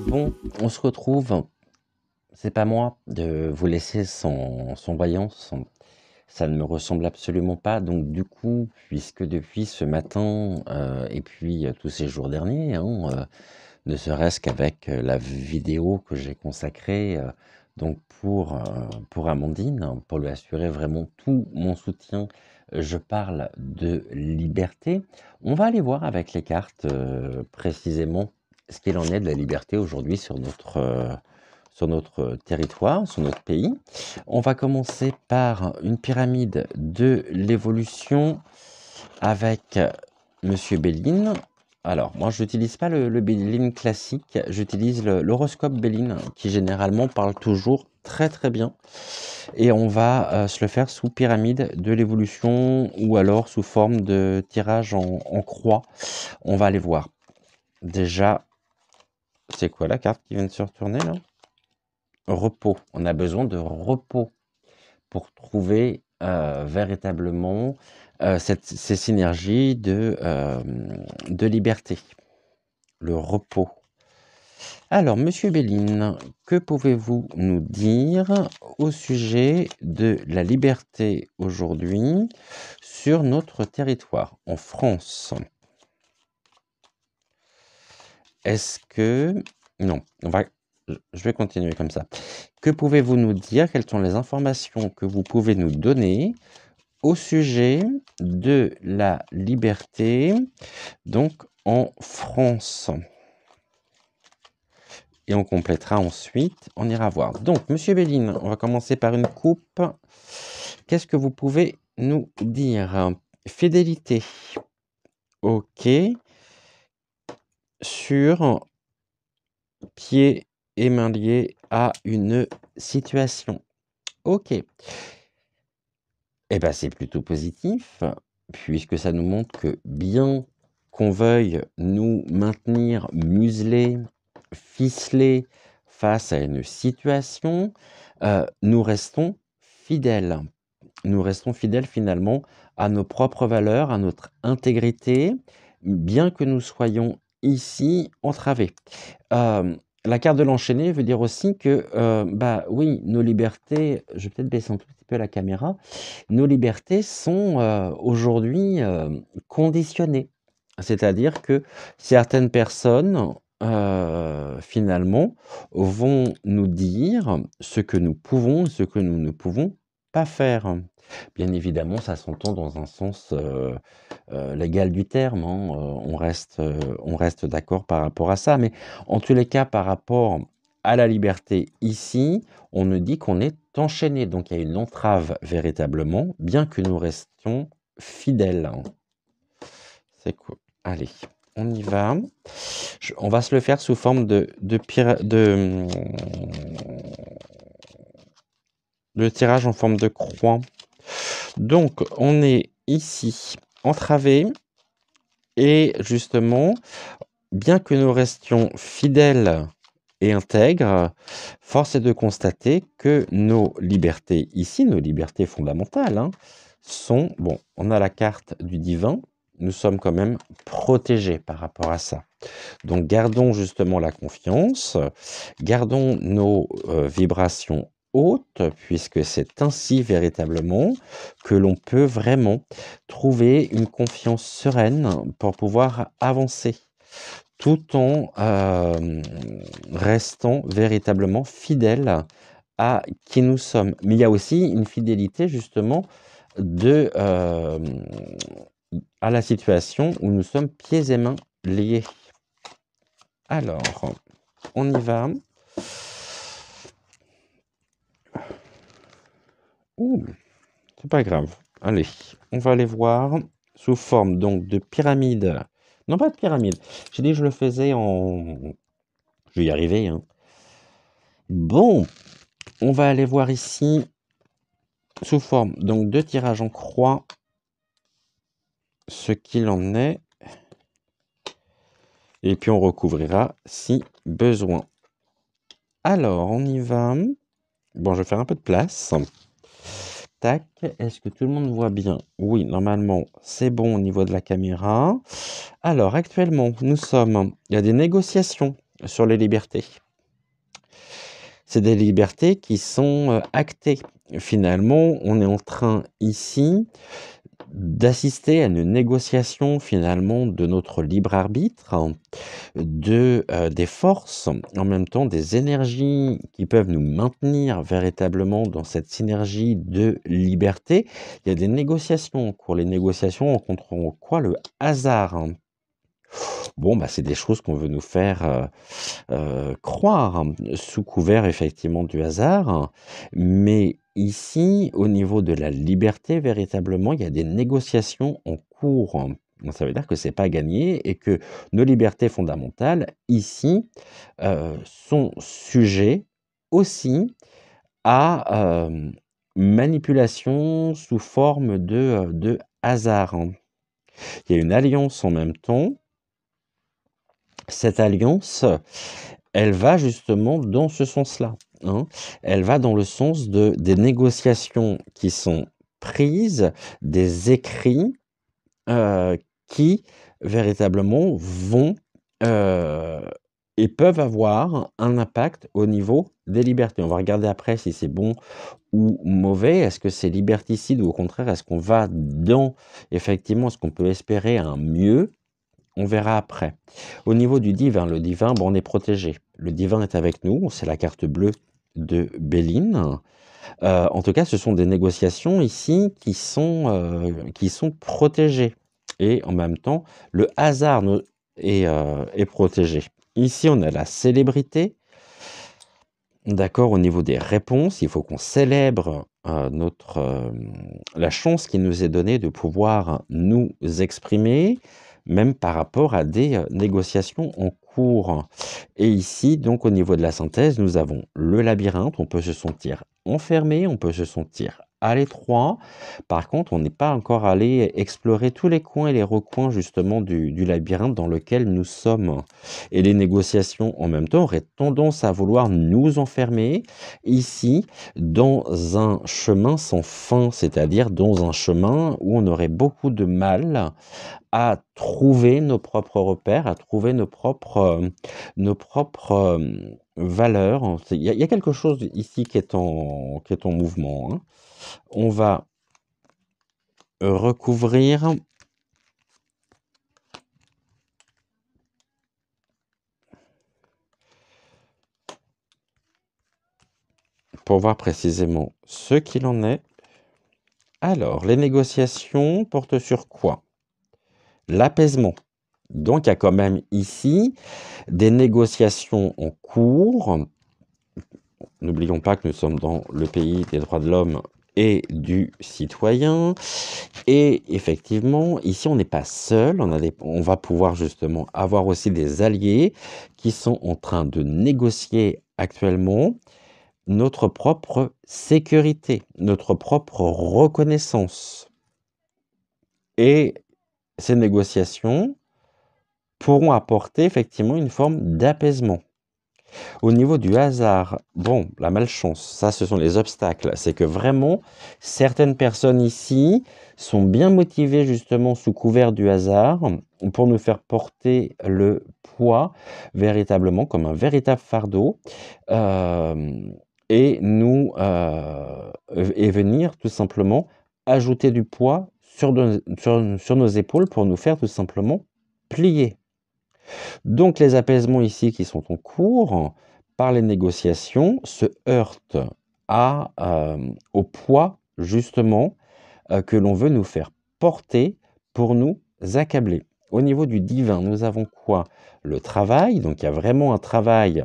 Bon, on se retrouve. C'est pas moi de vous laisser sans voyance. Ça ne me ressemble absolument pas. Donc du coup, puisque depuis ce matin, et puis tous ces jours derniers, hein, ne serait-ce qu'avec la vidéo que j'ai consacrée donc pour Amandine, pour lui assurer vraiment tout mon soutien, je parle de liberté. On va aller voir avec les cartes précisément ce qu'il en est de la liberté aujourd'hui sur notre territoire, sur notre pays. On va commencer par une pyramide de l'évolution avec Monsieur Béline. Alors, moi, je n'utilise pas le Béline classique, j'utilise l'horoscope Béline, qui généralement parle toujours très très bien. Et on va se le faire sous pyramide de l'évolution ou alors sous forme de tirage en croix. On va aller voir. Déjà, c'est quoi la carte qui vient de se retourner là? Repos. On a besoin de repos pour trouver véritablement ces synergies de liberté, le repos. Alors, Monsieur Béline, que pouvez-vous nous dire au sujet de la liberté aujourd'hui sur notre territoire, en France? Est-ce que... Non, je vais continuer comme ça. Que pouvez-vous nous dire? Quelles sont les informations que vous pouvez nous donner au sujet de la liberté, donc en France? Et on complétera ensuite, on ira voir. Donc, Monsieur Béline, on va commencer par une coupe. Qu'est-ce que vous pouvez nous dire? Fidélité. Ok. Sur pied et main liés à une situation. Ok. Eh bien, c'est plutôt positif, puisque ça nous montre que bien qu'on veuille nous maintenir muselés, ficelés face à une situation, nous restons fidèles. Nous restons fidèles finalement à nos propres valeurs, à notre intégrité, bien que nous soyons ici entravés. La carte de l'enchaîné veut dire aussi que, bah oui, nos libertés, je vais peut-être baisser un tout petit peu la caméra, nos libertés sont aujourd'hui conditionnées. C'est-à-dire que certaines personnes, finalement, vont nous dire ce que nous pouvons, ce que nous ne pouvons pas faire. Bien évidemment, ça s'entend dans un sens légal du terme, hein, on reste d'accord par rapport à ça, mais en tous les cas, par rapport à la liberté ici, on nous dit qu'on est enchaîné, donc il y a une entrave véritablement, bien que nous restions fidèles. C'est cool. Allez, on y va. On va se le faire sous forme de tirage en forme de croix. Donc, on est ici entravé et justement, bien que nous restions fidèles et intègres, force est de constater que nos libertés ici, nos libertés fondamentales, hein, sont... Bon, on a la carte du divin, nous sommes quand même protégés par rapport à ça. Donc, gardons justement la confiance, gardons nos vibrations hautes, puisque c'est ainsi véritablement que l'on peut vraiment trouver une confiance sereine pour pouvoir avancer, tout en restant véritablement fidèle à qui nous sommes. Mais il y a aussi une fidélité justement à la situation où nous sommes pieds et mains liés. Alors, on y va. Ouh, c'est pas grave. Allez, on va aller voir sous forme donc de pyramide. Non, pas de pyramide. J'ai dit que je le faisais en... Je vais y arriver, hein. Bon, on va aller voir ici sous forme donc de tirage en croix ce qu'il en est. Et puis on recouvrira si besoin. Alors, on y va. Bon, je vais faire un peu de place. Tac, est-ce que tout le monde voit bien? Oui, normalement, c'est bon au niveau de la caméra. Alors, actuellement, il y a des négociations sur les libertés. C'est des libertés qui sont actées. Finalement, on est en train ici d'assister à une négociation finalement de notre libre arbitre, des forces, en même temps des énergies qui peuvent nous maintenir véritablement dans cette synergie de liberté. Il y a des négociations en cours. Les négociations rencontreront quoi? Le hasard. Bon, bah, c'est des choses qu'on veut nous faire croire, sous couvert effectivement du hasard. Mais ici, au niveau de la liberté, véritablement, il y a des négociations en cours. Donc ça veut dire que c'est pas gagné et que nos libertés fondamentales, ici, sont sujets aussi à manipulation sous forme de hasard. Il y a une alliance en même temps. Cette alliance, elle va justement dans ce sens-là, hein. Elle va dans le sens des négociations qui sont prises, des écrits qui véritablement vont et peuvent avoir un impact au niveau des libertés. On va regarder après si c'est bon ou mauvais. Est-ce que c'est liberticide ou au contraire, est-ce qu'on va dans, effectivement, est-ce qu'on peut espérer un mieux? On verra après. Au niveau du divin, le divin, bon, on est protégé. Le divin est avec nous, c'est la carte bleue de Béline. En tout cas, ce sont des négociations ici qui sont protégées. Et en même temps, le hasard est protégé. Ici, on a la célébrité. D'accord, au niveau des réponses, il faut qu'on célèbre la chance qui nous est donnée de pouvoir nous exprimer, même par rapport à des négociations en cours. Et ici, donc au niveau de la synthèse, nous avons le labyrinthe, on peut se sentir enfermé, on peut se sentir à l'étroit. Par contre, on n'est pas encore allé explorer tous les coins et les recoins justement du labyrinthe dans lequel nous sommes. Et les négociations en même temps auraient tendance à vouloir nous enfermer ici dans un chemin sans fin, c'est-à-dire dans un chemin où on aurait beaucoup de mal à trouver nos propres repères, à trouver nos propres valeurs. Il y a quelque chose ici qui est en mouvement, hein. On va recouvrir pour voir précisément ce qu'il en est. Alors, les négociations portent sur quoi? L'apaisement. Donc, il y a quand même ici des négociations en cours. N'oublions pas que nous sommes dans le pays des droits de l'homme et du citoyen. Et effectivement, ici, on n'est pas seul. On va pouvoir justement avoir aussi des alliés qui sont en train de négocier actuellement notre propre sécurité, notre propre reconnaissance. Et ces négociations pourront apporter effectivement une forme d'apaisement. Au niveau du hasard, bon, la malchance, ça ce sont les obstacles. C'est que vraiment, certaines personnes ici sont bien motivées justement sous couvert du hasard pour nous faire porter le poids véritablement comme un véritable fardeau et venir tout simplement ajouter du poids sur nos épaules pour nous faire tout simplement plier. Donc les apaisements ici qui sont en cours par les négociations se heurtent au poids justement que l'on veut nous faire porter pour nous accabler. Au niveau du divin, nous avons quoi? Le travail, donc il y a vraiment un travail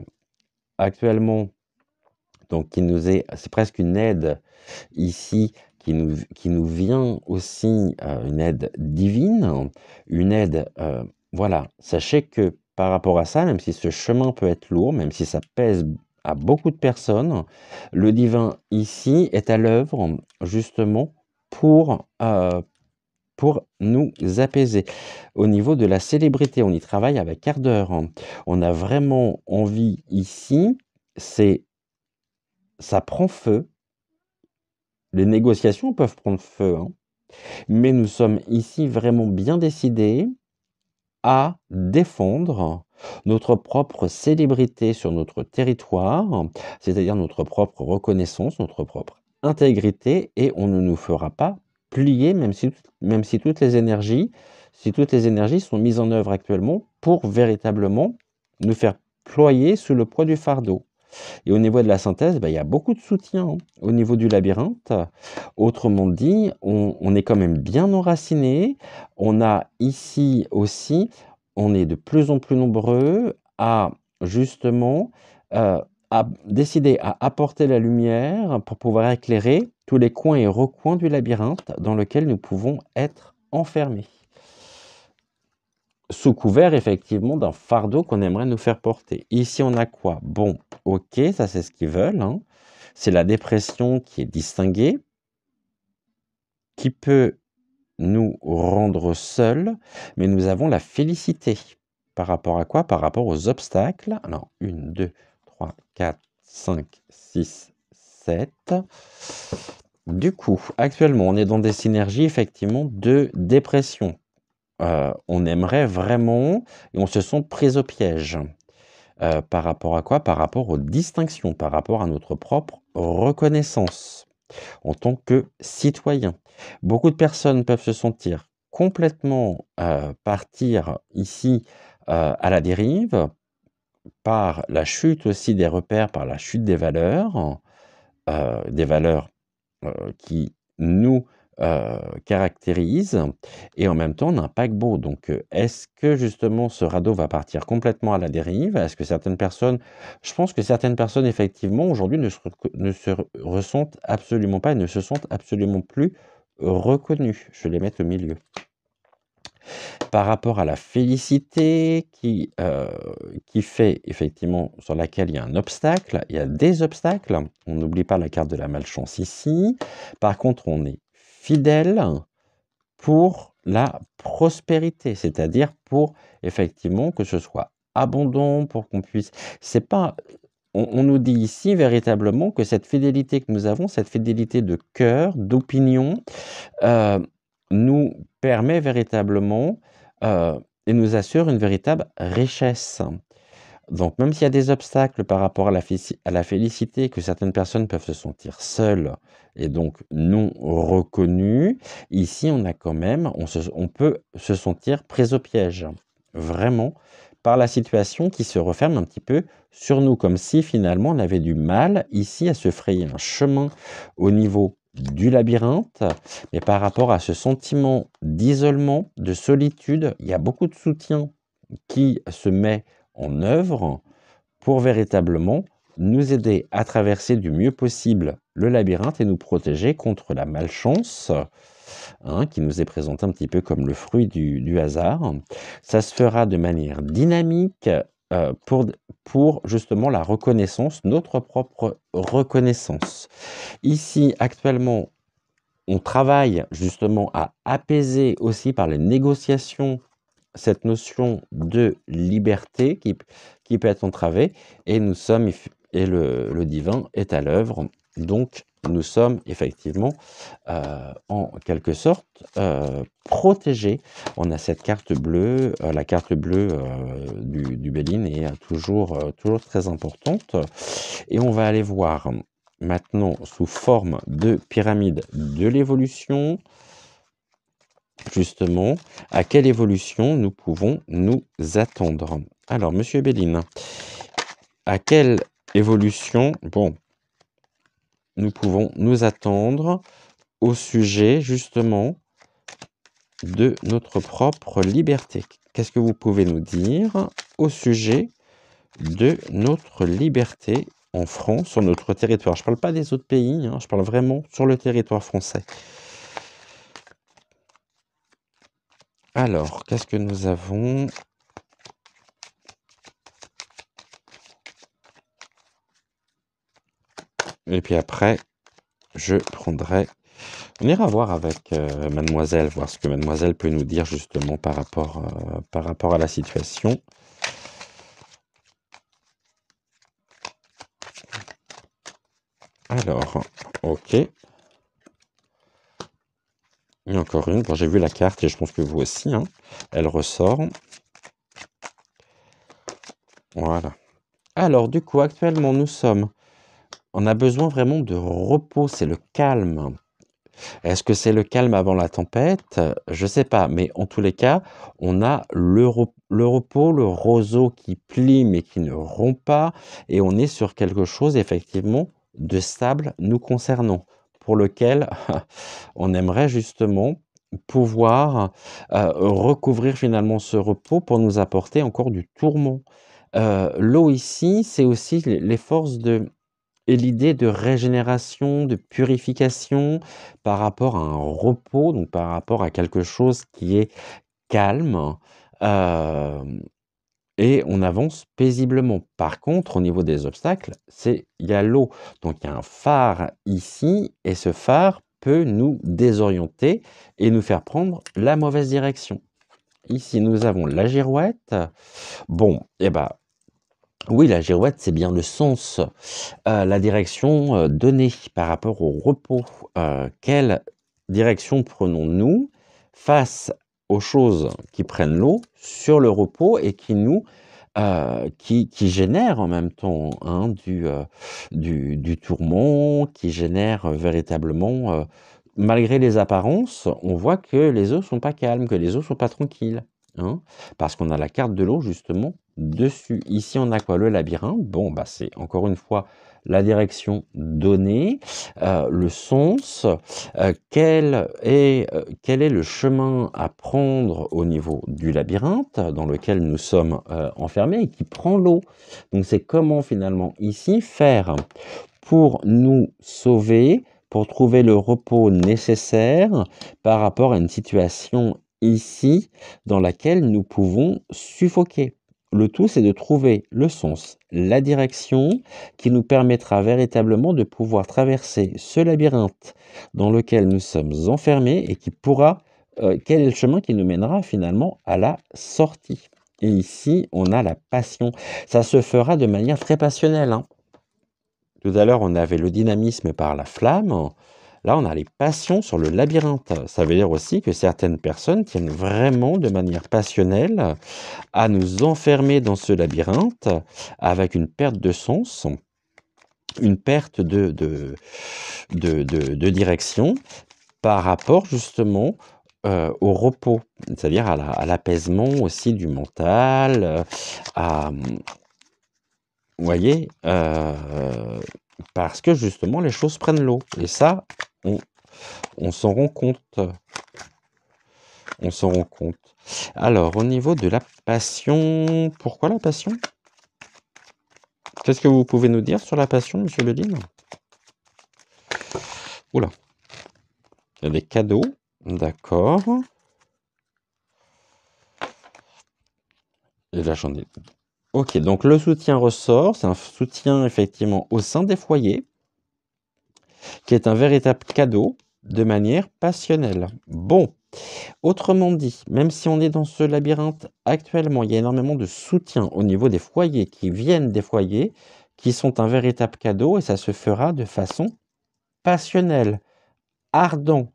actuellement, donc c'est presque une aide ici qui nous vient aussi, une aide divine, une aide, voilà. Sachez que par rapport à ça, même si ce chemin peut être lourd, même si ça pèse à beaucoup de personnes, le divin ici est à l'œuvre justement pour pour nous apaiser. Au niveau de la célébrité, on y travaille avec ardeur, hein. On a vraiment envie ici, c'est ça prend feu. Les négociations peuvent prendre feu, hein, mais nous sommes ici vraiment bien décidés à défendre notre propre célébrité sur notre territoire, c'est-à-dire notre propre reconnaissance, notre propre intégrité, et on ne nous fera pas plier, même si toutes les énergies sont mises en œuvre actuellement pour véritablement nous faire ployer sous le poids du fardeau. Et au niveau de la synthèse, bah, il y a beaucoup de soutien, hein, au niveau du labyrinthe. Autrement dit, on est quand même bien enraciné. On a ici aussi, on est de plus en plus nombreux à justement à décider à apporter la lumière pour pouvoir éclairer tous les coins et recoins du labyrinthe dans lequel nous pouvons être enfermés. Sous couvert, effectivement, d'un fardeau qu'on aimerait nous faire porter. Ici, on a quoi? Bon, ok, ça c'est ce qu'ils veulent, hein. C'est la dépression qui est distinguée, qui peut nous rendre seuls, mais nous avons la félicité. Par rapport à quoi? Par rapport aux obstacles. Alors, 1, 2, 3, 4, 5, 6, 7. Du coup, actuellement, on est dans des synergies, effectivement, de dépression. On aimerait vraiment et on se sent pris au piège. Par rapport à quoi? Par rapport aux distinctions, par rapport à notre propre reconnaissance en tant que citoyen. Beaucoup de personnes peuvent se sentir complètement, partir ici, à la dérive, par la chute aussi des repères, par la chute des valeurs, qui nous, caractérisent, et en même temps, on a un paquebot. Donc, est-ce que justement ce radeau va partir complètement à la dérive? Est-ce que certaines personnes je pense que certaines personnes effectivement aujourd'hui ne se ressentent absolument pas et ne se sentent absolument plus reconnues. Je vais les mettre au milieu. Par rapport à la félicité qui fait effectivement sur laquelle il y a un obstacle, il y a des obstacles. On n'oublie pas la carte de la malchance ici. Par contre, on est fidèle pour la prospérité, c'est-à-dire pour effectivement que ce soit abondant, pour qu'on puisse c'est pas on nous dit ici véritablement que cette fidélité que nous avons, cette fidélité de cœur, d'opinion, heu, nous permet véritablement, et nous assure une véritable richesse. Donc même s'il y a des obstacles par rapport à la félicité, que certaines personnes peuvent se sentir seules et donc non reconnues, ici on a quand même on peut se sentir pris au piège. Vraiment, par la situation qui se referme un petit peu sur nous, comme si finalement on avait du mal ici à se frayer un chemin au niveau du labyrinthe, mais par rapport à ce sentiment d'isolement, de solitude, il y a beaucoup de soutien qui se met en œuvre pour véritablement nous aider à traverser du mieux possible le labyrinthe et nous protéger contre la malchance, hein, qui nous est présentée un petit peu comme le fruit du hasard. Ça se fera de manière dynamique, pour justement la reconnaissance, notre propre reconnaissance. Ici, actuellement, on travaille justement à apaiser aussi par les négociations cette notion de liberté qui peut être entravée, et nous sommes et le divin est à l'œuvre. Donc nous sommes effectivement en quelque sorte protégés. On a cette carte bleue, la carte bleue du Béline est toujours très importante, et on va aller voir maintenant sous forme de pyramide de l'évolution, justement, à quelle évolution nous pouvons nous attendre. Alors, monsieur Béline, à quelle évolution, bon, nous pouvons nous attendre au sujet, justement, de notre propre liberté? Qu'est-ce que vous pouvez nous dire au sujet de notre liberté en France, sur notre territoire? Je ne parle pas des autres pays, hein, je parle vraiment sur le territoire français. Alors, qu'est-ce que nous avons? Et puis après, je prendrai On ira voir avec mademoiselle, voir ce que mademoiselle peut nous dire justement par rapport à la situation. Alors, ok. Il y a encore une. Bon, j'ai vu la carte et je pense que vous aussi, hein. Elle ressort. Voilà. Alors, du coup, actuellement, on a besoin vraiment de repos, c'est le calme. Est-ce que c'est le calme avant la tempête? Je sais pas, mais en tous les cas, on a le repos, le roseau qui plie mais qui ne rompt pas, et on est sur quelque chose effectivement de stable nous concernant, pour lequel on aimerait justement pouvoir recouvrir finalement ce repos pour nous apporter encore du tourment. L'eau ici, c'est aussi les forces et l'idée de régénération, de purification par rapport à un repos, donc par rapport à quelque chose qui est calme, hem et on avance paisiblement. Par contre, au niveau des obstacles, il y a l'eau. Donc il y a un phare ici et ce phare peut nous désorienter et nous faire prendre la mauvaise direction. Ici, nous avons la girouette. Bon, eh ben, oui, la girouette, c'est bien le sens, la direction, donnée par rapport au repos. Quelle direction prenons-nous face aux choses qui prennent l'eau sur le repos et qui génèrent en même temps, hein, du tourment, qui génèrent, véritablement, malgré les apparences, on voit que les eaux sont pas calmes, que les eaux sont pas tranquilles, hein. Parce qu'on a la carte de l'eau justement dessus. Ici, on a quoi? Le labyrinthe. Bon, bah, c'est encore une fois la direction donnée, le sens, quel est le chemin à prendre au niveau du labyrinthe dans lequel nous sommes enfermés et qui prend l'eau. Donc c'est comment finalement ici faire pour nous sauver, pour trouver le repos nécessaire par rapport à une situation ici dans laquelle nous pouvons suffoquer. Le tout, c'est de trouver le sens, la direction qui nous permettra véritablement de pouvoir traverser ce labyrinthe dans lequel nous sommes enfermés et quel est le chemin qui nous mènera finalement à la sortie. Et ici, on a la passion. Ça se fera de manière très passionnelle, hein. Tout à l'heure, on avait le dynamisme par la flamme. Là, on a les passions sur le labyrinthe. Ça veut dire aussi que certaines personnes tiennent vraiment de manière passionnelle à nous enfermer dans ce labyrinthe avec une perte de sens, une perte de direction par rapport justement au repos, c'est-à-dire à l'apaisement aussi du mental, vous voyez, parce que justement les choses prennent l'eau. Et ça, on s'en rend compte. On s'en rend compte. Alors, au niveau de la passion, pourquoi la passion? Qu'est-ce que vous pouvez nous dire sur la passion, monsieur Beline? Oula. Il y a des cadeaux. D'accord. Et là, j'en ai. Ok, donc le soutien ressort. C'est un soutien effectivement au sein des foyers, qui est un véritable cadeau de manière passionnelle. Bon, autrement dit, même si on est dans ce labyrinthe actuellement, il y a énormément de soutien au niveau des foyers qui viennent des foyers, qui sont un véritable cadeau et ça se fera de façon passionnelle, ardent.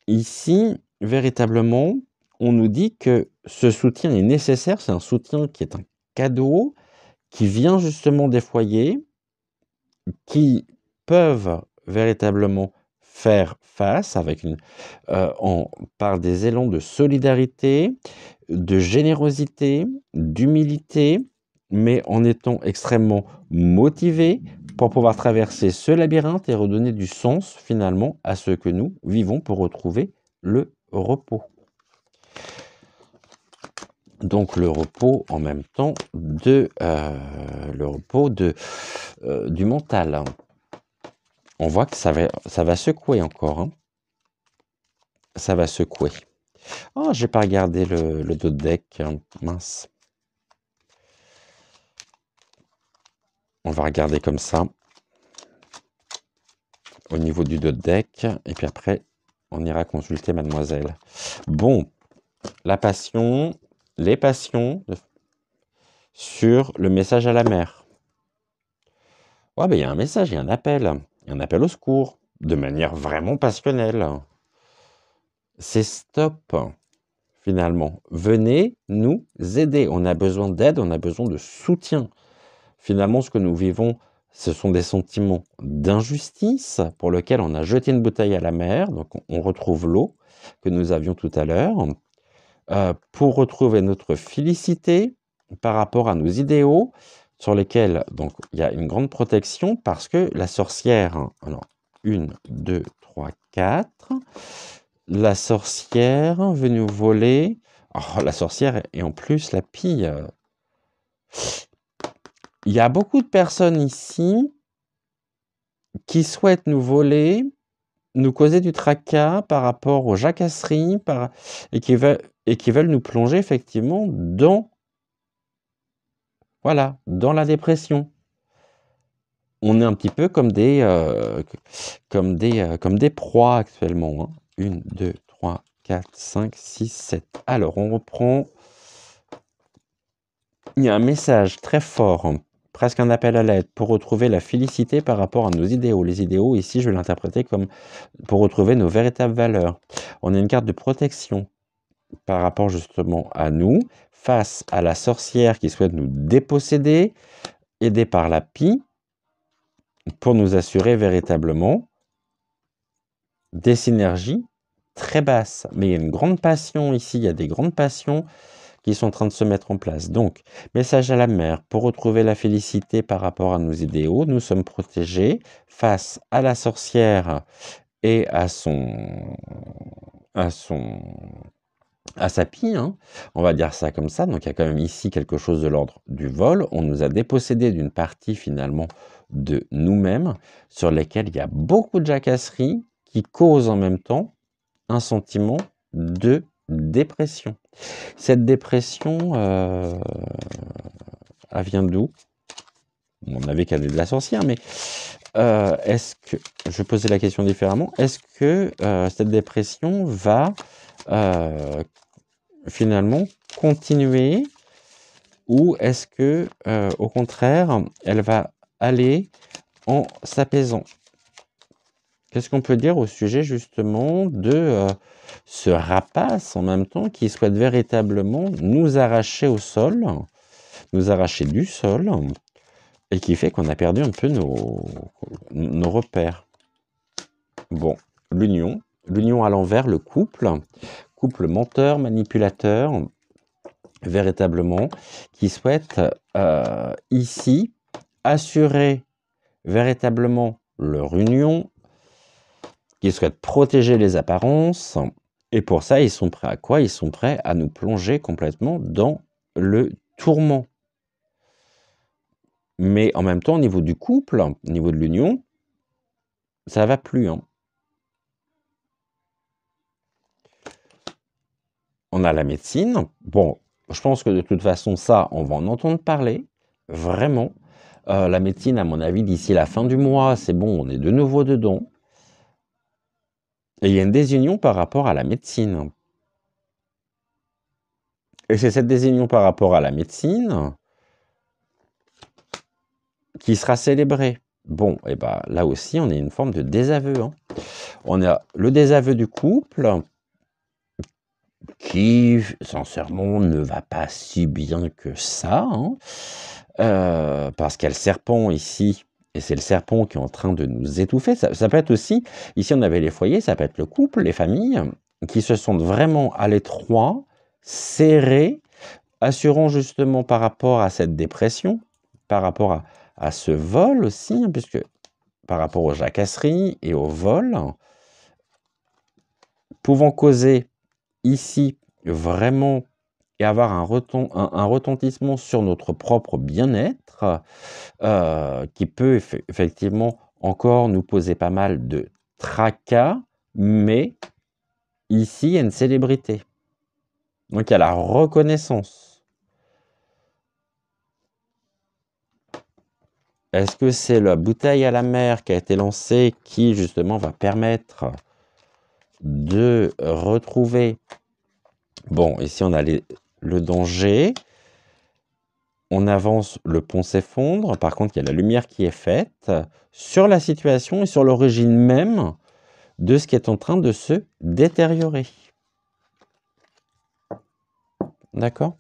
Ici, véritablement, on nous dit que ce soutien est nécessaire, c'est un soutien qui est un cadeau, qui vient justement des foyers, qui peuvent véritablement faire face par des élans de solidarité, de générosité, d'humilité, mais en étant extrêmement motivés pour pouvoir traverser ce labyrinthe et redonner du sens finalement à ce que nous vivons pour retrouver le repos. Donc le repos en même temps du mental. On voit que ça va secouer encore, hein. Ça va secouer. Oh, j'ai pas regardé le dos de deck, hein. Mince. On va regarder comme ça. au niveau du dos de deck, et puis après, on ira consulter mademoiselle. Bon, la passion, les passions sur le message à la mère. Ouais, ben il y a un message, il y a un appel au secours, de manière vraiment passionnelle. C'est stop, finalement. Venez nous aider. On a besoin d'aide, on a besoin de soutien. Finalement, ce que nous vivons, ce sont des sentiments d'injustice pour lesquels on a jeté une bouteille à la mer. Donc, on retrouve l'eau que nous avions tout à l'heure. Pour retrouver notre félicité par rapport à nos idéaux sur lesquels donc il y a une grande protection parce que la sorcière, alors 1, 2, 3, 4, la sorcière veut nous voler. Oh, la sorcière et en plus la pille. Il y a beaucoup de personnes ici qui souhaitent nous voler, nous causer du tracas par rapport aux jacasseries et qui veulent nous plonger effectivement dans la dépression. On est un petit peu comme des proies actuellement. 1, 2, 3, 4, 5, 6, 7. Alors, on reprend. Il y a un message très fort, presque un appel à l'aide, pour retrouver la félicité par rapport à nos idéaux. Les idéaux, ici, je vais l'interpréter comme pour retrouver nos véritables valeurs. On a une carte de protection par rapport justement à nous, face à la sorcière qui souhaite nous déposséder, aidée par la pie, pour nous assurer véritablement des synergies très basses. Mais il y a une grande passion ici, il y a des grandes passions qui sont en train de se mettre en place. Donc, message à la mère, pour retrouver la félicité par rapport à nos idéaux, nous sommes protégés face à la sorcière et à sa pie, hein. On va dire ça comme ça. Donc, il y a quand même ici quelque chose de l'ordre du vol. On nous a dépossédé d'une partie finalement de nous-mêmes sur lesquelles il y a beaucoup de jacasseries qui causent en même temps un sentiment de dépression. Cette dépression, elle vient d'où? On avait qu'elle est de la sorcière, mais est-ce que, je posais la question différemment, est-ce que cette dépression va finalement continuer ou est-ce que au contraire elle va aller en s'apaisant? Qu'est-ce qu'on peut dire au sujet justement de ce rapace en même temps qui souhaite véritablement nous arracher au sol, nous arracher du sol et qui fait qu'on a perdu un peu nos repères? Bon, l'union à l'envers, le couple menteur, manipulateur, véritablement, qui souhaite ici assurer véritablement leur union, qui souhaitent protéger les apparences, et pour ça, ils sont prêts à quoi? Ils sont prêts à nous plonger complètement dans le tourment. Mais en même temps, au niveau du couple, au niveau de l'union, ça va plus, hein. On a la médecine. Bon, je pense que de toute façon, ça, on va en entendre parler, vraiment. La médecine, à mon avis, d'ici la fin du mois, c'est bon, on est de nouveau dedans. Et il y a une désunion par rapport à la médecine. Et c'est cette désunion par rapport à la médecine qui sera célébrée. Bon, et ben là aussi, on a une forme de désaveu, hein. On a le désaveu du couple qui, sincèrement, ne va pas si bien que ça, hein. Parce qu'il y a le serpent ici, et c'est le serpent qui est en train de nous étouffer. Ça peut être aussi, ici on avait les foyers, ça peut être le couple, les familles, qui se sentent vraiment à l'étroit, serrés, assurant justement par rapport à cette dépression, par rapport à ce vol aussi, hein, puisque par rapport aux jacasseries et au vol, pouvant causer ici vraiment et avoir un retentissement sur notre propre bien-être, qui peut effectivement encore nous poser pas mal de tracas, mais ici, il y a une célébrité. Donc, il y a la reconnaissance. Est-ce que c'est la bouteille à la mer qui a été lancée qui, justement, va permettre de retrouver... Bon, ici, on a le danger. On avance, le pont s'effondre. Par contre, il y a la lumière qui est faite sur la situation et sur l'origine même de ce qui est en train de se détériorer. D'accord?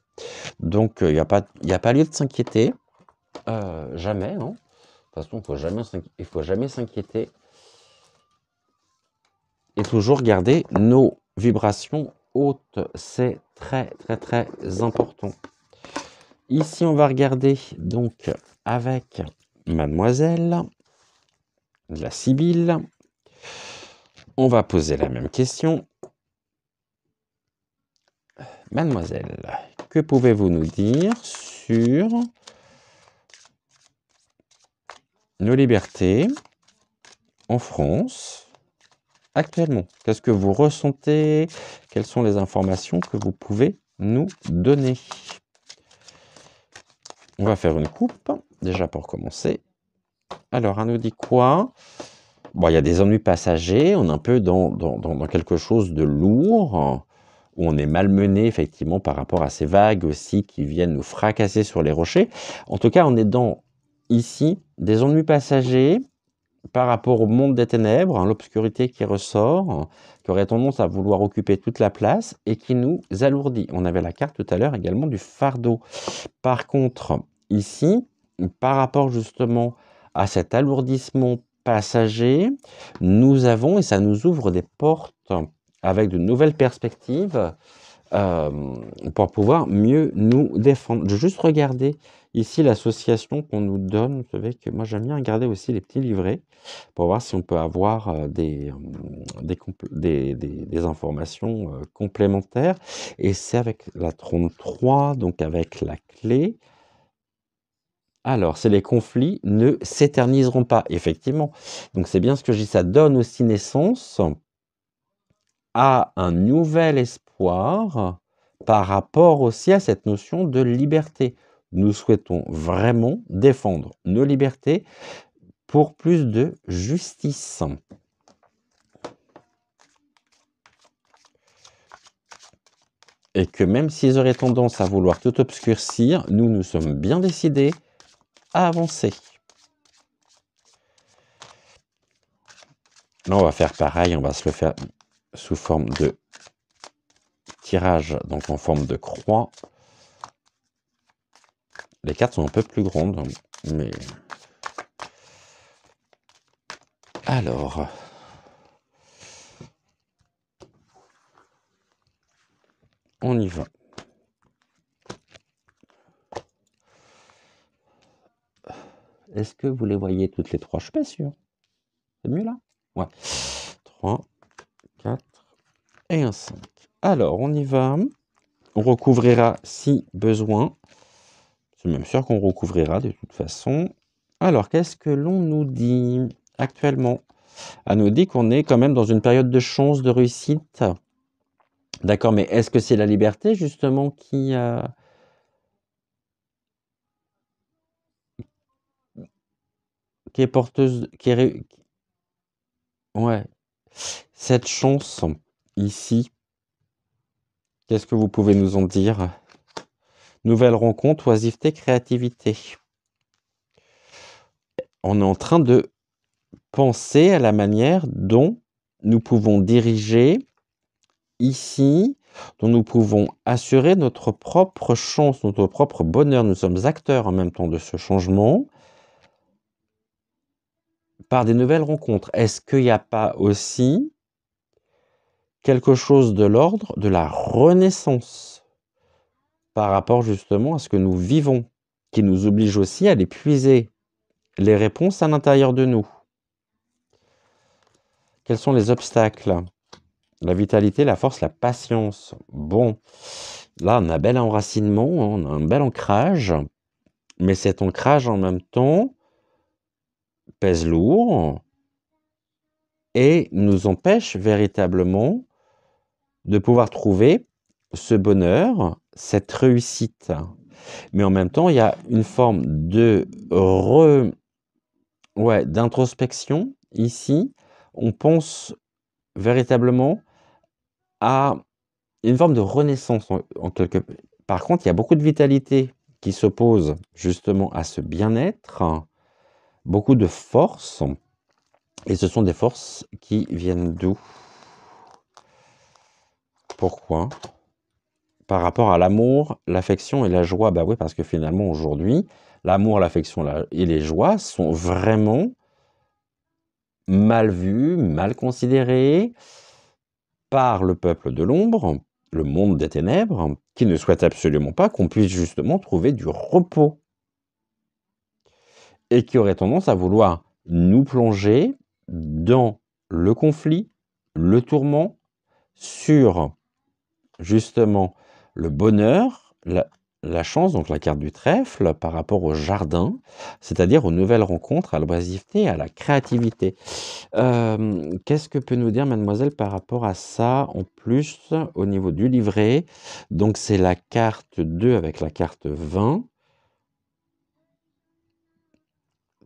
Donc, il n'y a pas lieu de s'inquiéter. Jamais, non? De toute façon, il ne faut jamais s'inquiéter. Et toujours garder nos vibrations hautes. C'est très, très, très important. Ici, on va regarder donc avec mademoiselle, la Sibylle. On va poser la même question. Mademoiselle, que pouvez-vous nous dire sur nos libertés en France actuellement? Qu'est-ce que vous ressentez? Quelles sont les informations que vous pouvez nous donner? On va faire une coupe, déjà pour commencer. Alors, elle nous dit quoi? Bon, il y a des ennuis passagers, on est un peu dans quelque chose de lourd, où on est malmené, effectivement, par rapport à ces vagues aussi qui viennent nous fracasser sur les rochers. En tout cas, on est dans, ici, des ennuis passagers par rapport au monde des ténèbres, l'obscurité qui ressort, qui aurait tendance à vouloir occuper toute la place et qui nous alourdit. On avait la carte tout à l'heure également du fardeau. Par contre, ici, par rapport justement à cet alourdissement passager, nous avons, et ça nous ouvre des portes avec de nouvelles perspectives pour pouvoir mieux nous défendre. Je vais juste regarder ici l'association qu'on nous donne. Vous savez que moi j'aime bien regarder aussi les petits livrets pour voir si on peut avoir des informations complémentaires. Et c'est avec la 33, donc avec la clé. Alors, c'est les conflits ne s'éterniseront pas, effectivement. Donc c'est bien ce que je dis, ça donne aussi naissance à un nouvel espoir par rapport aussi à cette notion de liberté. Nous souhaitons vraiment défendre nos libertés pour plus de justice. Et que même s'ils auraient tendance à vouloir tout obscurcir, nous sommes bien décidés à avancer. Là, on va faire pareil, on va se le faire sous forme de tirage, donc en forme de croix. Les cartes sont un peu plus grandes, mais... Alors... On y va. Est-ce que vous les voyez toutes les trois? Je suis pas sûr. C'est mieux là? Ouais. 3, 4 et un 5. Alors, on y va. On recouvrira si besoin. C'est même sûr qu'on recouvrira de toute façon. Alors, qu'est-ce que l'on nous dit actuellement? Elle nous dit qu'on est quand même dans une période de chance, de réussite. D'accord, mais est-ce que c'est la liberté justement qui est porteuse, ouais. Cette chance ici, qu'est-ce que vous pouvez nous en dire? Nouvelle rencontre, oisiveté, créativité. On est en train de penser à la manière dont nous pouvons diriger ici, dont nous pouvons assurer notre propre chance, notre propre bonheur. Nous sommes acteurs en même temps de ce changement par des nouvelles rencontres. Est-ce qu'il n'y a pas aussi quelque chose de l'ordre de la renaissance par rapport justement à ce que nous vivons, qui nous oblige aussi à aller puiser les réponses à l'intérieur de nous? Quels sont les obstacles? La vitalité, la force, la patience. Bon, là, on a un bel enracinement, on a un bel ancrage, mais cet ancrage en même temps pèse lourd et nous empêche véritablement de pouvoir trouver ce bonheur, cette réussite. Mais en même temps, il y a une forme de ouais, d'introspection. Ici, on pense véritablement à une forme de renaissance en quelque par contre, il y a beaucoup de vitalité qui s'oppose justement à ce bien-être, beaucoup de force et ce sont des forces qui viennent d'où? Pourquoi? Par rapport à l'amour, l'affection et la joie. Bah oui, parce que finalement aujourd'hui, l'amour, l'affection et les joies sont vraiment mal vus, mal considérés par le peuple de l'ombre, le monde des ténèbres, qui ne souhaite absolument pas qu'on puisse justement trouver du repos. Et qui aurait tendance à vouloir nous plonger dans le conflit, le tourment, sur justement le bonheur, la chance, donc la carte du trèfle, par rapport au jardin, c'est-à-dire aux nouvelles rencontres, à l'oisiveté, à la créativité. Qu'est-ce que peut nous dire mademoiselle par rapport à ça, en plus, au niveau du livret? Donc c'est la carte 2 avec la carte 20.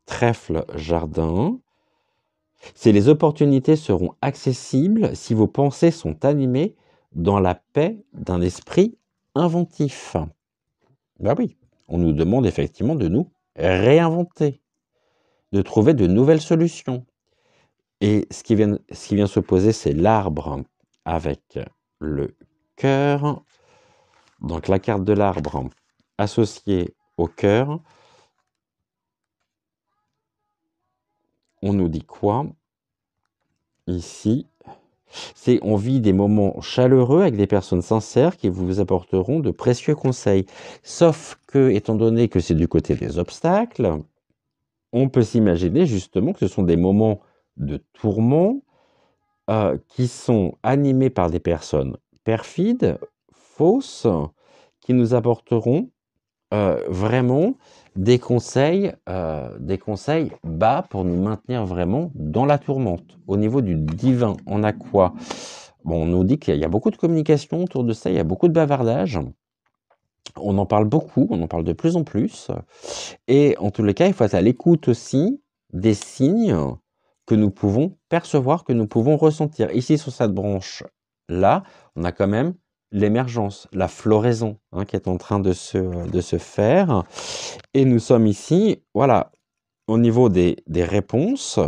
Trèfle, jardin. C'est les opportunités seront accessibles si vos pensées sont animées dans la paix d'un esprit inventif. Ben oui, on nous demande effectivement de nous réinventer, de trouver de nouvelles solutions. Et ce qui vient se poser, c'est l'arbre avec le cœur. Donc la carte de l'arbre associée au cœur. On nous dit quoi? Ici, c'est on vit des moments chaleureux avec des personnes sincères qui vous apporteront de précieux conseils. Sauf que, étant donné que c'est du côté des obstacles, on peut s'imaginer justement que ce sont des moments de tourment qui sont animés par des personnes perfides, fausses, qui nous apporteront vraiment des conseils bas pour nous maintenir vraiment dans la tourmente. Au niveau du divin, on a quoi? Bon, on nous dit qu'il y a beaucoup de communication autour de ça, il y a beaucoup de bavardage. On en parle beaucoup, on en parle de plus en plus. Et en tous les cas, il faut être à l'écoute aussi des signes que nous pouvons percevoir, que nous pouvons ressentir. Ici, sur cette branche-là, on a quand même l'émergence, la floraison qui est en train de se faire. Et nous sommes ici, voilà, au niveau des réponses.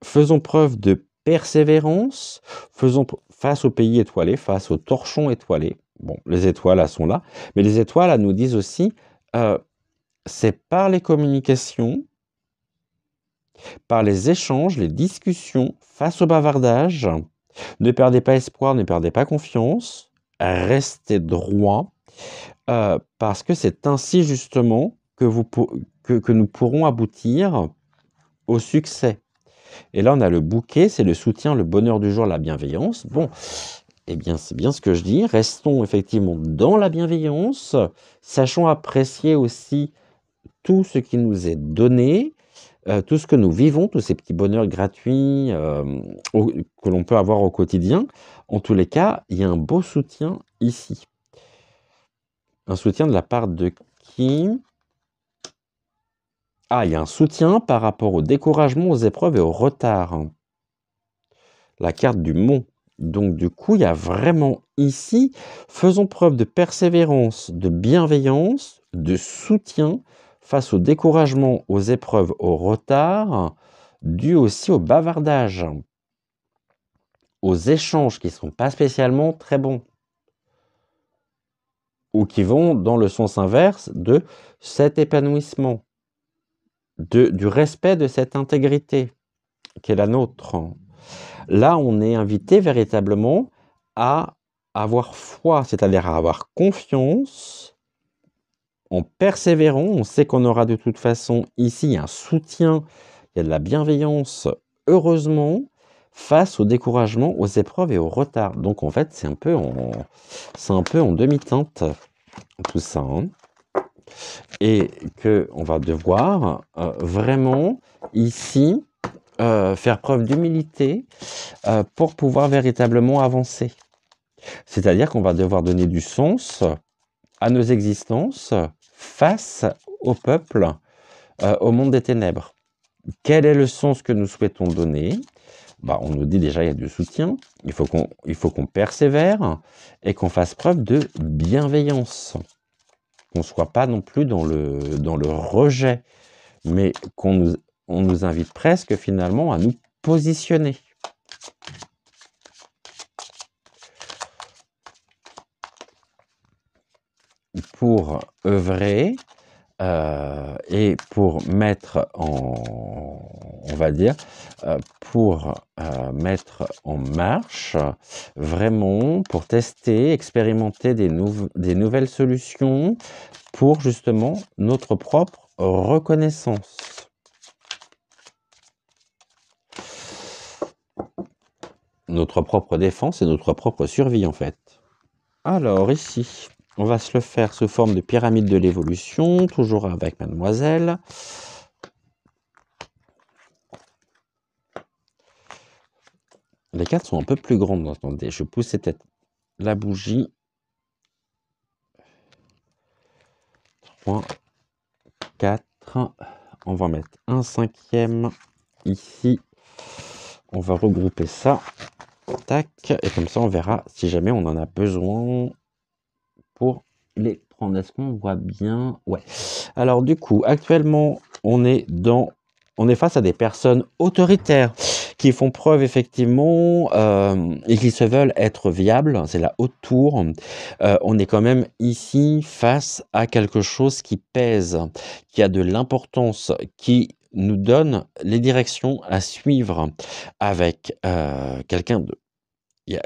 Faisons preuve de persévérance, faisons face au pays étoilé, face au torchon étoilé. Bon, les étoiles, elles sont là. Mais les étoiles, elles nous disent aussi, c'est par les communications, par les échanges, les discussions, face au bavardage. Ne perdez pas espoir, ne perdez pas confiance, restez droit, parce que c'est ainsi justement que nous pourrons aboutir au succès. Et là, on a le bouquet, c'est le soutien, le bonheur du jour, la bienveillance. Bon, eh bien, c'est bien ce que je dis. Restons effectivement dans la bienveillance, sachons apprécier aussi tout ce qui nous est donné, tout ce que nous vivons, tous ces petits bonheurs gratuits que l'on peut avoir au quotidien. En tous les cas, il y a un beau soutien ici. Un soutien de la part de qui? Ah, il y a un soutien par rapport au découragement, aux épreuves et au retard. La carte du mont. Donc du coup, il y a vraiment ici, faisons preuve de persévérance, de bienveillance, de soutien face au découragement, aux épreuves, au retard, dû aussi au bavardage, aux échanges qui ne sont pas spécialement très bons, ou qui vont dans le sens inverse de cet épanouissement, du respect de cette intégrité qui est la nôtre. Là, on est invité véritablement à avoir foi, c'est-à-dire à avoir confiance, en persévérant. On sait qu'on aura de toute façon ici un soutien, il y a de la bienveillance, heureusement, face au découragement, aux épreuves et au retard. Donc en fait, c'est un peu en demi-teinte tout ça. Et qu'on va devoir vraiment ici faire preuve d'humilité pour pouvoir véritablement avancer. C'est-à-dire qu'on va devoir donner du sens à nos existences face au peuple, au monde des ténèbres. Quel est le sens que nous souhaitons donner? Bah, on nous dit déjà il y a du soutien, il faut qu'on persévère et qu'on fasse preuve de bienveillance. Qu'on ne soit pas non plus dans le rejet, mais on nous invite presque finalement à nous positionner. Pour œuvrer et pour mettre on va dire, pour mettre en marche, vraiment pour tester, expérimenter des nouvelles solutions pour justement notre propre reconnaissance. Notre propre défense et notre propre survie en fait. Alors ici, on va se le faire sous forme de pyramide de l'évolution, toujours avec mademoiselle. Les cartes sont un peu plus grandes, attendez, je pousse peut-être la bougie. 3, 4, on va mettre un cinquième ici. On va regrouper ça. Tac, et comme ça on verra si jamais on en a besoin pour les prendre. Est-ce qu'on voit bien? Ouais. Alors du coup, actuellement, on est face à des personnes autoritaires qui font preuve effectivement et qui se veulent être viables. C'est la haute tour. On est quand même ici face à quelque chose qui pèse, qui a de l'importance, qui nous donne les directions à suivre avec quelqu'un de...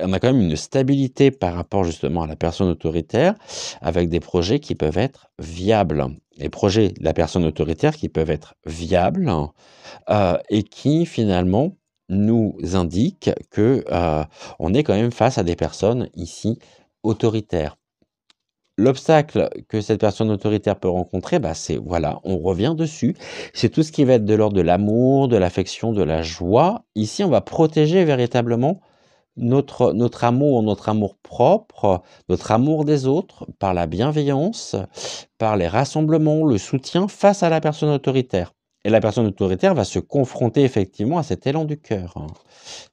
On a quand même une stabilité par rapport justement à la personne autoritaire avec des projets qui peuvent être viables. Les projets de la personne autoritaire qui peuvent être viables et qui finalement nous indiquent que on est quand même face à des personnes ici autoritaires. L'obstacle que cette personne autoritaire peut rencontrer, bah, c'est, voilà, on revient dessus, c'est tout ce qui va être de l'ordre de l'amour, de l'affection, de la joie. Ici, on va protéger véritablement notre amour propre, notre amour des autres, par la bienveillance, par les rassemblements, le soutien face à la personne autoritaire. Et la personne autoritaire va se confronter effectivement à cet élan du cœur.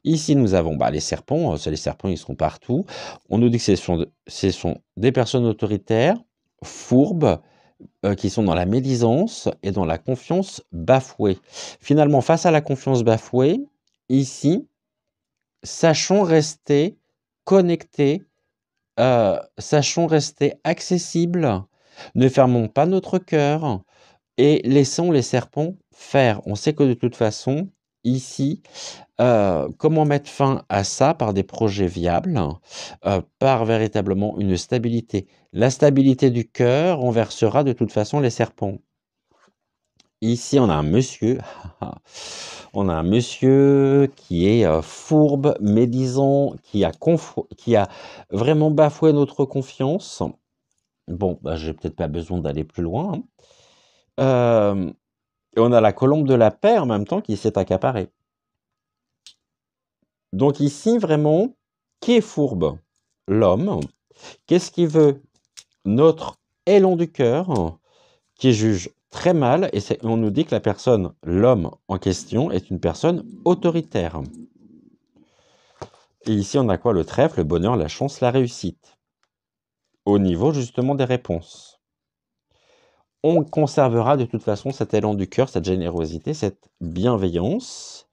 Ici, nous avons les serpents. Les serpents, ils sont partout. On nous dit que ce sont des personnes autoritaires, fourbes, qui sont dans la médisance et dans la confiance bafouée. Finalement, face à la confiance bafouée, ici, sachons rester connectés, sachons rester accessibles, ne fermons pas notre cœur et laissons les serpents faire. On sait que de toute façon, ici, comment mettre fin à ça par des projets viables, par véritablement une stabilité. La stabilité du cœur renversera de toute façon les serpents. Ici, on a un monsieur, on a un monsieur qui est fourbe, médisant, qui a vraiment bafoué notre confiance. Bon, j'ai peut-être pas besoin d'aller plus loin. Et on a la colombe de la paix en même temps qui s'est accaparée. Donc ici, vraiment, qui est fourbe? L'homme. Qu'est-ce qu'il veut? Notre élan du cœur, qui juge très mal, et on nous dit que la personne, l'homme en question, est une personne autoritaire. Et ici, on a quoi? Le trèfle, le bonheur, la chance, la réussite. Au niveau, justement, des réponses. On conservera de toute façon cet élan du cœur, cette générosité, cette bienveillance.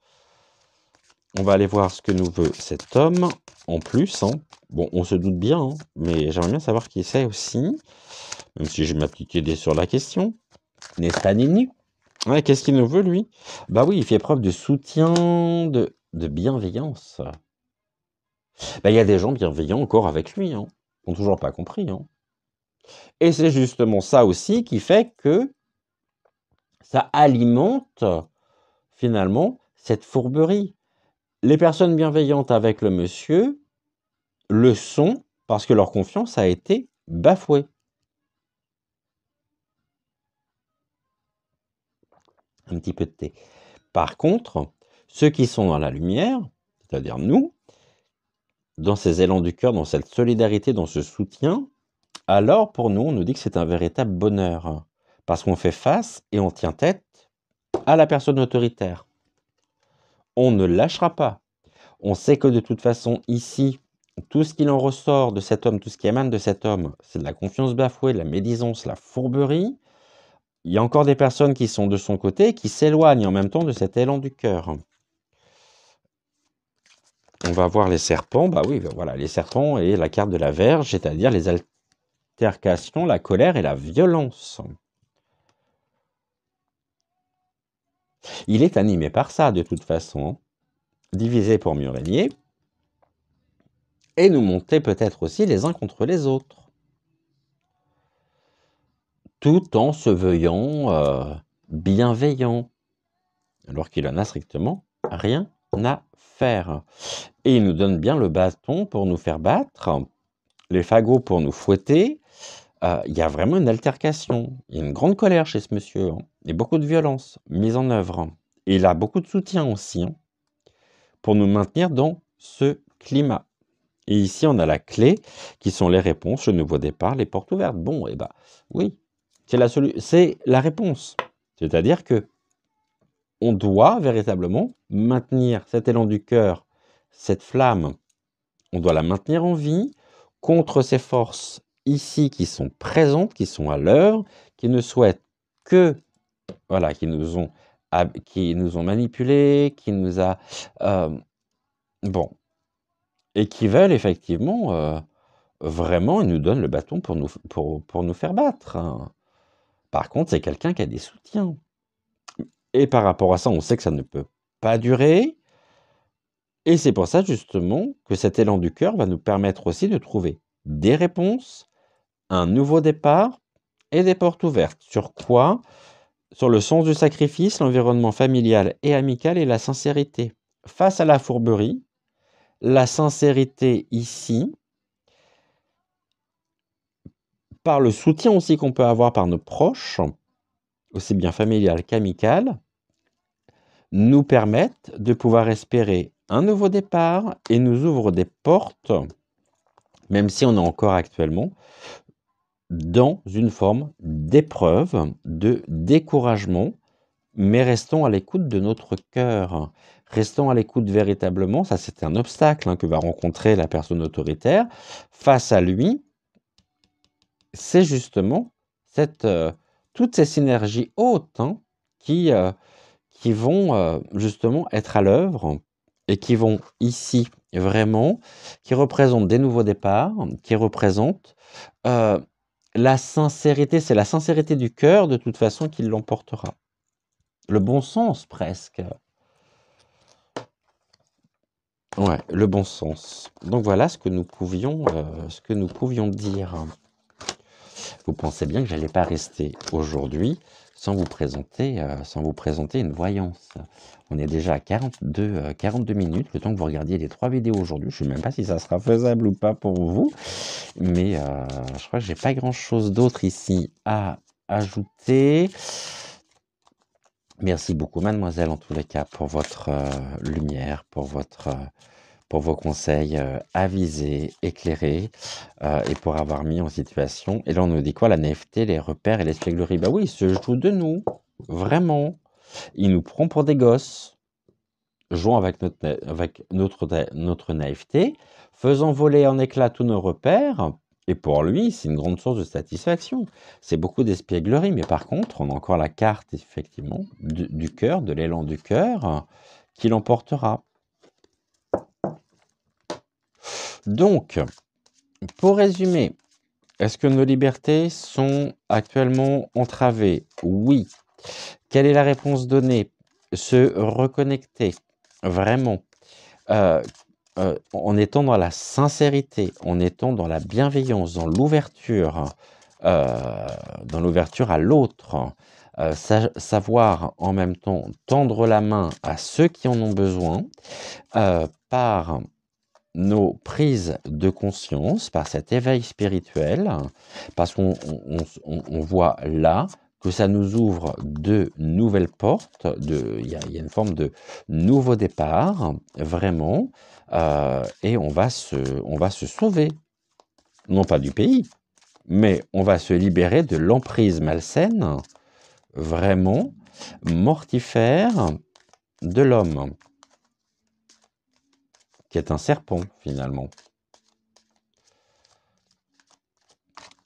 On va aller voir ce que nous veut cet homme, en plus. Bon, on se doute bien, mais j'aimerais bien savoir qui c'est aussi, même si j'ai ma petite idée sur la question. N'est-ce pas, Nini? Ouais, qu'est-ce qu'il nous veut, lui? Bah oui, il fait preuve de soutien, de bienveillance. Il y a des gens bienveillants encore avec lui, Ils n'ont toujours pas compris, Et c'est justement ça aussi qui fait que ça alimente, finalement, cette fourberie. Les personnes bienveillantes avec le monsieur le sont parce que leur confiance a été bafouée. Un petit peu de thé. Par contre, ceux qui sont dans la lumière, c'est-à-dire nous, dans ces élans du cœur, dans cette solidarité, dans ce soutien, alors pour nous, on nous dit que c'est un véritable bonheur. Parce qu'on fait face et on tient tête à la personne autoritaire. On ne lâchera pas. On sait que de toute façon, ici, tout ce qu'il en ressort de cet homme, tout ce qui émane de cet homme, c'est de la confiance bafouée, de la médisance, la fourberie. Il y a encore des personnes qui sont de son côté et qui s'éloignent en même temps de cet élan du cœur. On va voir les serpents. Bah oui, voilà, les serpents et la carte de la Vierge, c'est-à-dire les altercations, la colère et la violence. Il est animé par ça, de toute façon. Diviser pour mieux régner. Et nous monter peut-être aussi les uns contre les autres. Tout en se veillant bienveillant. Alors qu'il en a strictement rien à faire. Et il nous donne bien le bâton pour nous faire battre, les fagots pour nous fouetter. Il y a vraiment une altercation. Il y a une grande colère chez ce monsieur. Et beaucoup de violence mise en œuvre. Et il a beaucoup de soutien aussi pour nous maintenir dans ce climat. Et ici, on a la clé qui sont les réponses, le nouveau départ, les portes ouvertes. Bon, et bah oui, c'est la réponse. C'est-à-dire que on doit véritablement maintenir cet élan du cœur, cette flamme, on doit la maintenir en vie contre ces forces ici qui sont présentes, qui sont à l'œuvre, qui ne souhaitent que, voilà, qui nous ont manipulés, qui nous a... bon. Et qui veulent effectivement, vraiment, ils nous donnent le bâton pour nous faire battre. Par contre, c'est quelqu'un qui a des soutiens. Et par rapport à ça, on sait que ça ne peut pas durer. Et c'est pour ça, justement, que cet élan du cœur va nous permettre aussi de trouver des réponses, un nouveau départ et des portes ouvertes. Sur quoi? Sur le sens du sacrifice, l'environnement familial et amical et la sincérité. Face à la fourberie, la sincérité ici, par le soutien aussi qu'on peut avoir par nos proches, aussi bien familial qu'amical, nous permettent de pouvoir espérer un nouveau départ et nous ouvre des portes, même si on est encore actuellement dans une forme d'épreuve, de découragement, mais restons à l'écoute de notre cœur. Restons à l'écoute véritablement, ça c'est un obstacle que va rencontrer la personne autoritaire. Face à lui, c'est justement toutes ces synergies hautes qui vont justement être à l'œuvre et qui vont ici vraiment, qui représentent des nouveaux départs, qui représentent la sincérité, c'est la sincérité du cœur de toute façon qui l'emportera. Le bon sens presque. Ouais, le bon sens. Donc voilà ce que nous pouvions dire. Vous pensez bien que j'allais pas rester aujourd'hui sans vous présenter une voyance. On est déjà à 42 minutes, le temps que vous regardiez les 3 vidéos aujourd'hui. Je ne sais même pas si ça sera faisable ou pas pour vous, mais je crois que j'ai pas grand-chose d'autre ici à ajouter. Merci beaucoup, mademoiselle, en tous les cas, pour votre lumière, pour vos conseils avisés, éclairés, et pour avoir mis en situation. Et là, on nous dit quoi? La naïveté, les repères et l'espièglerie. Bah oui, il se joue de nous, vraiment. Il nous prend pour des gosses. Jouons avec notre naïveté, faisant voler en éclats tous nos repères. Et pour lui, c'est une grande source de satisfaction. C'est beaucoup d'espièglerie, mais par contre, on a encore la carte, effectivement, du cœur, de l'élan du cœur, qui l'emportera. Donc, pour résumer, est-ce que nos libertés sont actuellement entravées? Oui. Quelle est la réponse donnée? Se reconnecter, vraiment, en étant dans la sincérité, en étant dans la bienveillance, dans l'ouverture à l'autre, savoir en même temps tendre la main à ceux qui en ont besoin, par nos prises de conscience, par cet éveil spirituel, parce qu'on voit là que ça nous ouvre de nouvelles portes, il y a une forme de nouveau départ, vraiment, et on va se sauver, non pas du pays, mais on va se libérer de l'emprise malsaine, vraiment, mortifère de l'homme, qui est un serpent finalement.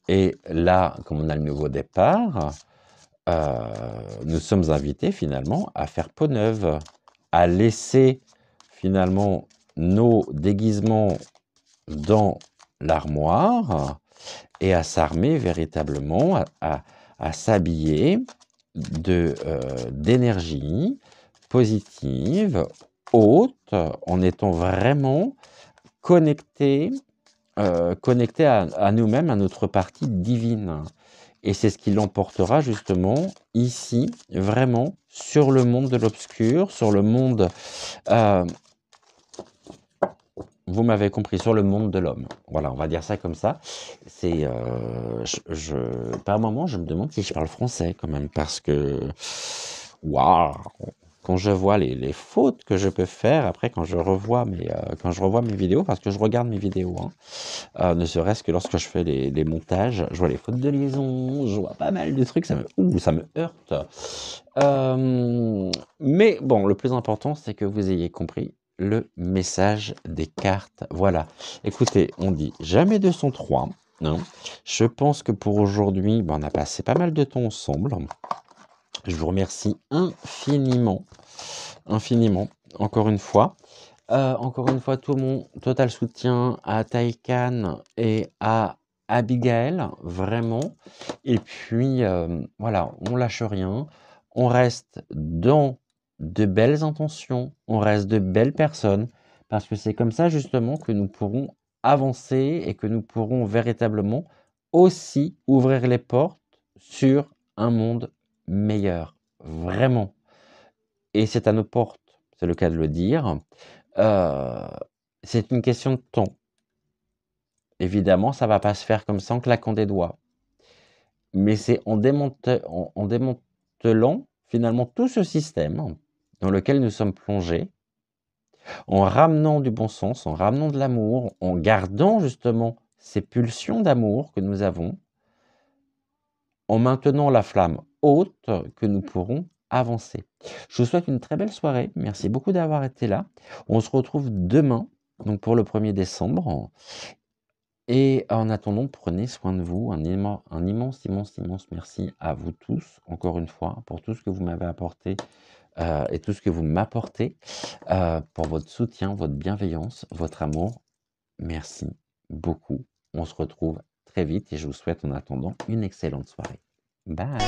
Et là, comme on a le nouveau départ, nous sommes invités finalement à faire peau neuve, à laisser finalement nos déguisements dans l'armoire et à s'armer véritablement, à s'habiller d'énergie positive, haute, en étant vraiment connectés à nous-mêmes, à notre partie divine. Et c'est ce qui l'emportera justement ici, vraiment, sur le monde de l'obscur, sur le monde, vous m'avez compris, sur le monde de l'homme. Voilà, on va dire ça comme ça. C'est, par moment, je me demande si je parle français quand même, parce que, waouh, quand je vois les fautes que je peux faire, après quand je revois mes vidéos, parce que je regarde mes vidéos, hein, ne serait-ce que lorsque je fais les montages, je vois les fautes de liaison, je vois pas mal de trucs, ça me heurte. Mais bon, le plus important, c'est que vous ayez compris le message des cartes. Voilà. Écoutez, on dit jamais 203. Hein. Je pense que pour aujourd'hui, on a passé pas mal de temps ensemble. Je vous remercie infiniment, encore une fois. Encore une fois, tout mon total soutien à Taïkan et à Abigail, vraiment. Et puis, voilà, on lâche rien. On reste dans de belles intentions, on reste de belles personnes, parce que c'est comme ça justement que nous pourrons avancer et que nous pourrons véritablement aussi ouvrir les portes sur un monde meilleur, vraiment. Et c'est à nos portes, c'est le cas de le dire. C'est une question de temps. Évidemment, ça va pas se faire comme ça en claquant des doigts. Mais c'est en démantelant finalement tout ce système dans lequel nous sommes plongés, en ramenant du bon sens, en ramenant de l'amour, en gardant justement ces pulsions d'amour que nous avons, en maintenant la flamme haute, que nous pourrons avancer. Je vous souhaite une très belle soirée. Merci beaucoup d'avoir été là. On se retrouve demain, donc pour le 1er décembre. Et en attendant, prenez soin de vous. Un immense, immense, immense merci à vous tous, encore une fois, pour tout ce que vous m'avez apporté et tout ce que vous m'apportez, pour votre soutien, votre bienveillance, votre amour. Merci beaucoup. On se retrouve très vite et je vous souhaite en attendant une excellente soirée. Bye.